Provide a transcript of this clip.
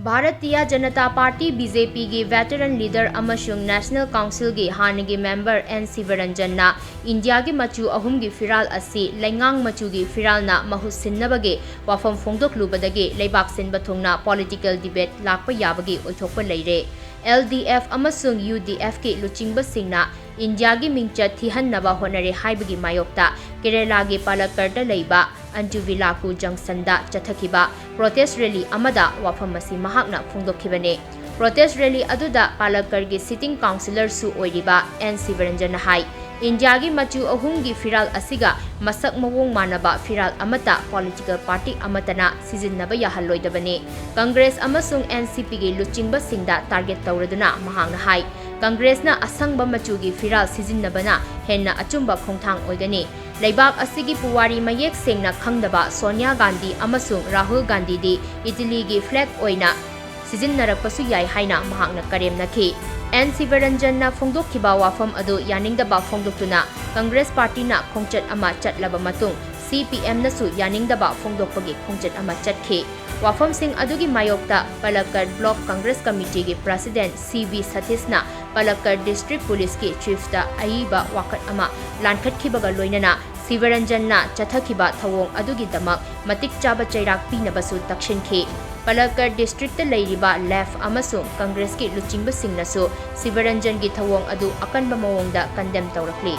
Bharatiya Janata party BJP की veteran leader अमसुंग national council की हानगी member N सिवरंजन ना इंडिया की मचु अहुम की फिराल अस्सी लेंगांग मचु की फिराल ना महुत सिन्नबगे वाफम फोंगदोक्लुबदगी लेबाक सिनबा थुंगना political debate Lakpa याबगी ओइथोकपा लेइरे LDF अमसुंग UDF की लुचिंगबसिंगना इंडिया की मिंगचत थिहन्नबा होनरे हाइबगी मायोक्ता केरला की पालक्कड़दा लेइबा अंजुविलाकु जंक्शनदा चथखिबा प्रोटेस्ट रैली अमदा वाफम मसी महाकना फोंदोखिबने प्रोटेस्ट रैली अदुदा पालक्कड़ की सिटिंग काउंसिलर सु ओइरिबा एन सिवरंजन हाई इंडिया की मचु अहुम की फिराल असिगा मसक मवोंग मानबा फिराल अमता पॉलिटिकल पार्टी अमतना सिजिन्नबा याहल्लोइदबने कांग्रेस अमसुंग NCP की लुचिंगबसिंगदा टारगेट तौरदुना महांगना हाई कांग्रेसना असंगबा मचु की फिराल सिजिन्नबना हेन्ना अचुंबा खोंथांग ओइगनी लेबाक असिगी पुवारी मयेक सेंगना खंगदबा सोनिया गांधी अमसुंग राहुल गांधी दी इटली की फ्लैग ओइना सिजिन्नरकपसु याय हाइना महांगना करेमनखी एन सिवरंजन फोंदोखिबा वाफम अदु यानिंगदबा फोंदोक्तुना कांग्रेस पार्टी ना खोंचत अमा चटलबा मतुंग CPM नसु यानिंगदबा फोंदोक्पगी खोंचत अमा चटखि वाफम सिंह अदुगी मायोक्ता पलक्कड़ ब्लॉक कांग्रेस कमिटी की प्रेसिडेंट CV सतीशना पलक्कड़ डिस्ट्रिक्ट पुलिस की चीफ्ता अईबा वाकट अमा लानखटखिबगा लोइनना सिवरंजन चथखिबा थवोंग अदुगिदमक मतिक चाबा चैराक पीनबसु तक्षिनखि पलक्कड़ डिस्ट्रिक्ट लेरिबा लेफ्ट अमसुंग कांग्रेस की लुचिंगबसिंगनसु सिवरंजन की थवोंग अदु अकनबा मवोंगदा कंडेम तौरक्ली।